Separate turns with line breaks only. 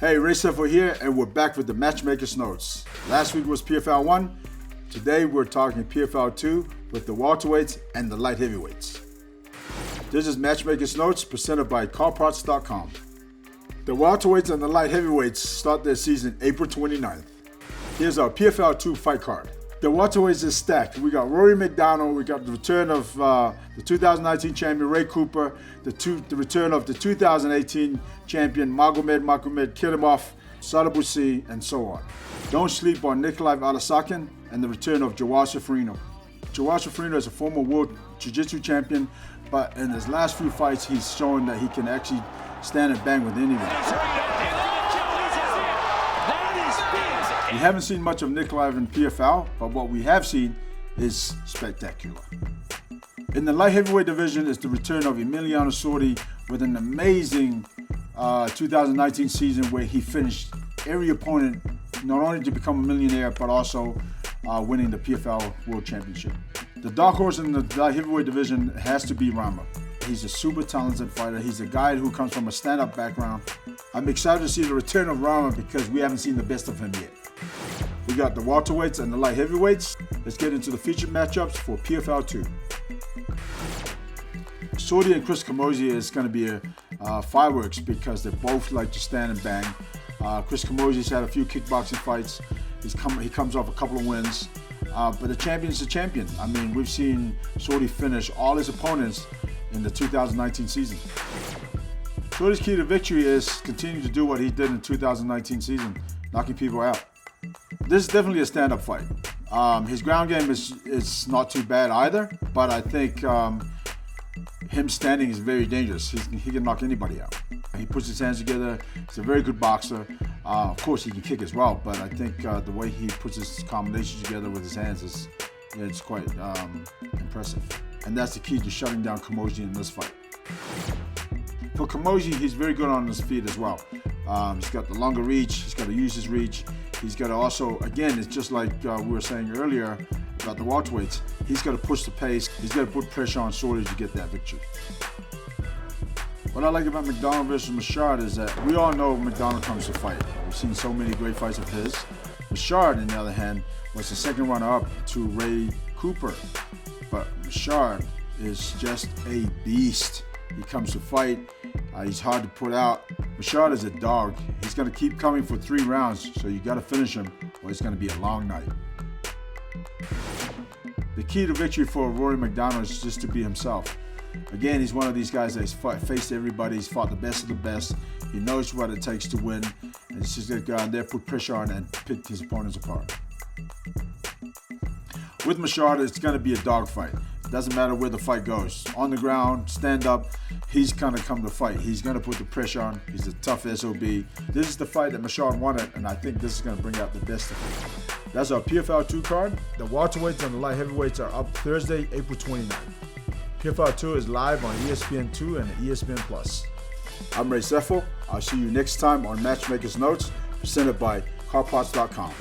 Hey, Sefo here, and we're back with the Matchmakers Notes. Last week was PFL 1. Today we're talking PFL 2 with the welterweights and the light heavyweights. This is Matchmakers Notes presented by CarParts.com. The welterweights and the light heavyweights start their season April 29th. Here's our PFL 2 fight card. The welterweights is stacked. We got Rory McDonald, we got the return of the 2019 champion Ray Cooper, the return of the 2018 champion Magomed Kilimov, SORDI'S, and so on. Don't sleep on Nikolai Alasakin and the return of Jawad Safrino. Jawad Safrino is a former world jiu-jitsu champion, but in his last few fights he's shown that he can actually stand and bang with anyone. We haven't seen much of Nikolai in PFL, but what we have seen is spectacular. In the light heavyweight division is the return of EMILIANO SORDI with an amazing 2019 season where he finished every opponent, not only to become a millionaire, but also winning the PFL World Championship. The dark horse in the light heavyweight division has to be Rama. He's a super talented fighter. He's a guy who comes from a stand-up background. I'm excited to see the return of Rama because we haven't seen the best of him yet. We got the welterweights and the light heavyweights. Let's get into the featured matchups for PFL 2. SORDI and Chris CAMOZZI'S is going to be a fireworks because they both like to stand and bang. Chris CAMOZZI'S had a few kickboxing fights. He comes off a couple of wins. But the champion's a champion. I mean, we've seen SORDI finish all his opponents in the 2019 season. SORDI'S key to victory is continuing to do what he did in the 2019 season, knocking people out. This is definitely a stand-up fight. His ground game is not too bad either, but I think him standing is very dangerous. He can knock anybody out. He puts his hands together. He's a very good boxer. Of course, he can kick as well, but I think the way he puts his combinations together with his hands is quite impressive. And that's the key to shutting down CAMOZZI'S in this fight. For CAMOZZI'S, he's very good on his feet as well. He's got the longer reach. He's got to use his reach. He's got to also, again, it's just like we were saying earlier about the welterweights. He's got to push the pace. He's got to put pressure on SORDI to get that victory. What I like about McDonald versus Michaud is that we all know McDonald comes to fight. We've seen so many great fights of his. Michaud, on the other hand, was the second runner-up to Ray Cooper. But Michaud is just a beast. He comes to fight. He's hard to put out. Michaud is a dog. He's going to keep coming for 3 rounds, so you got to finish him, or it's going to be a long night. The key to victory for Rory McDonald is just to be himself. Again, he's one of these guys that's faced everybody. He's fought the best of the best. He knows what it takes to win, and he's just going to go out there, put pressure on, and pick his opponents apart. With Michaud, it's going to be a dogfight. It doesn't matter where the fight goes. On the ground, stand up, he's going to come to fight. He's going to put the pressure on. He's a tough SOB. This is the fight that Michaud wanted, and I think this is going to bring out the best of him. That's our PFL 2 card. The welterweights and the light heavyweights are up Thursday, April 29th. PFL 2 is live on ESPN2 and ESPN+. I'm Sefo. I'll see you next time on Matchmakers Notes, presented by CarParts.com.